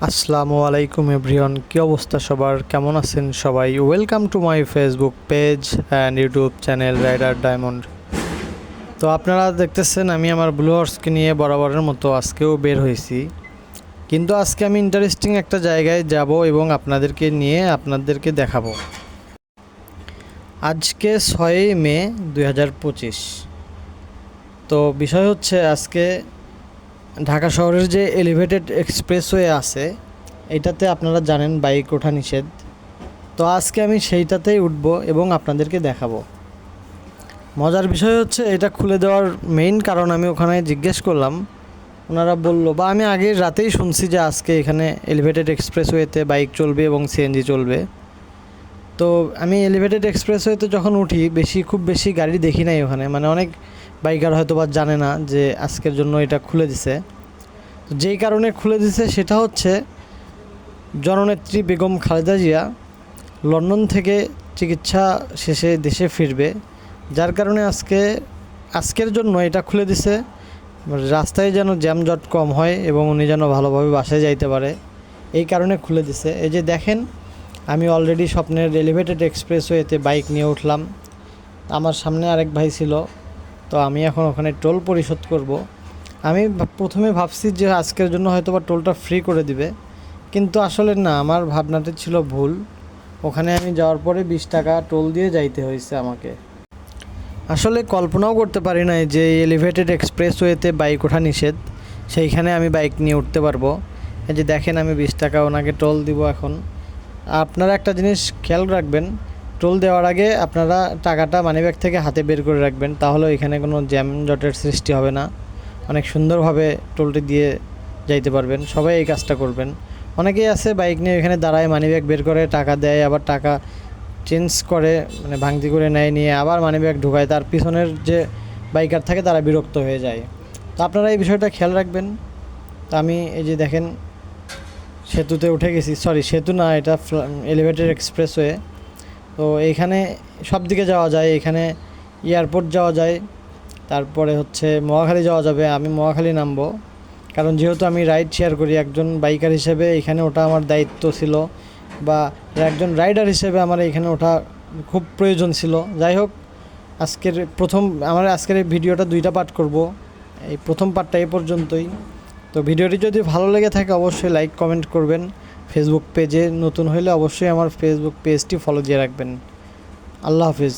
আসসালামু আলাইকুম এভরিওয়ান, কী অবস্থা সবার, কেমন আছেন সবাই? Welcome to my Facebook page and YouTube channel Rider Diamond. তো আপনারা দেখতেছেন আমি আমার ব্লু হর্সকে নিয়ে বরাবরের মতো আজকেও বের হয়েছি, কিন্তু আজকে আমি ইন্টারেস্টিং একটা জায়গায় যাব এবং আপনাদেরকে দেখাবো। আজকে 6 মে 2025। তো বিষয় হচ্ছে, আজকে ঢাকা শহরের যে এলিভেটেড এক্সপ্রেসওয়ে আছে, এটাতে আপনারা জানেন বাইক ওঠা নিষেধ। তো আজকে আমি সেইটাতেই উঠব এবং আপনাদেরকে দেখাবো। মজার বিষয় হচ্ছে, এটা খুলে দেওয়ার মেইন কারণ আমি ওখানে জিজ্ঞেস করলাম, ওনারা বলল, বা আমি আগের রাতেই শুনছি যে আজকে এখানে এলিভেটেড এক্সপ্রেসওয়েতে বাইক চলবে এবং সিএনজি চলবে। তো আমি এলিভেটেড এক্সপ্রেসওয়েতে যখন উঠি খুব বেশি গাড়ি দেখি নাই ওখানে, মানে অনেক বাইকার হয়তো বা জানে না যে আজকের জন্য এটা খুলে দিছে। তো যেই কারণে খুলে দিছে সেটা হচ্ছে, জননেত্রী বেগম খালেদা জিয়া লন্ডন থেকে চিকিৎসা শেষে দেশে ফিরবে, যার কারণে আজকের জন্য এটা খুলে দিছে। রাস্তায় যেন জ্যামজট কম হয় এবং উনি যেন ভালোভাবে বাসায় যাইতে পারে, এই কারণে খুলে দিছে। এই যে দেখেন, আমি অলরেডি স্বপ্নের এলিভেটেড এক্সপ্রেসওয়েতে বাইক নিয়ে উঠলাম। আমার সামনে আরেক ভাই ছিল, তো আমি এখন ওখানে টোল পরিশোধ করব। আমি প্রথমে ভাবছি যে আজকের জন্য হয়তো বা টোলটা ফ্রি করে দিবে, কিন্তু আসলে না, আমার ভাবনাটা ছিল ভুল। ওখানে আমি যাওয়ার পরে 20 টাকা টোল দিয়ে যাইতে হয়েছে আমাকে। আসলে কল্পনাও করতে পারি নাই যে এলিভেটেড এক্সপ্রেসওয়েতে বাইক ওঠা নিষেধ, সেইখানে আমি বাইক নিয়ে উঠতে পারবো। এই যে দেখেন, আমি 20 টাকা ওনাকে টোল দিব এখন। আপনারা একটা জিনিস খেয়াল রাখবেন, টোল দেওয়ার আগে আপনারা টাকাটা মানিব্যাগ থেকে হাতে বের করে রাখবেন, তাহলে এখানে কোনো জ্যাম জটের সৃষ্টি হবে না। অনেক সুন্দরভাবে টোলটি দিয়ে যাইতে পারবেন। সবাই এই কাজটা করবেন। অনেকেই আছে বাইক নিয়ে এখানে দাঁড়ায়, মানিব্যাগ বের করে টাকা দেয়, আবার টাকা চেঞ্জ করে, মানে ভাঙতি করে নেয়, নিয়ে আবার মানিব্যাগ ঢুকায়, তার পিছনের যে বাইকার থাকে তারা বিরক্ত হয়ে যায়। তো আপনারা এই বিষয়টা খেয়াল রাখবেন। তো আমি এই যে দেখেন, সেতুতে উঠে গেছি, সরি সেতু না, এটা এলিভেটেড এক্সপ্রেসওয়ে। তো এইখানে সব দিকে যাওয়া যায়, এখানে এয়ারপোর্ট যাওয়া যায়, তারপরে হচ্ছে মহাখালী যাওয়া যাবে। আমি মহাখালী নামবো, কারণ যেহেতু আমি রাইড শেয়ার করি, একজন বাইকার হিসেবে এখানে ওঠা আমার দায়িত্ব ছিল, বা একজন রাইডার হিসেবে আমার এখানে ওঠা খুব প্রয়োজন ছিল। যাই হোক, আজকের এই ভিডিওটা 2টা পার্ট করব। এই প্রথম পার্টটা এই পর্যন্তই। তো ভিডিওটি যদি ভালো লেগে থাকে অবশ্যই লাইক কমেন্ট করবেন। ফেসবুক পেজে নতুন হলে অবশ্যই আমার ফেসবুক পেজটি ফলো দিয়ে রাখবেন। আল্লাহ হাফিজ।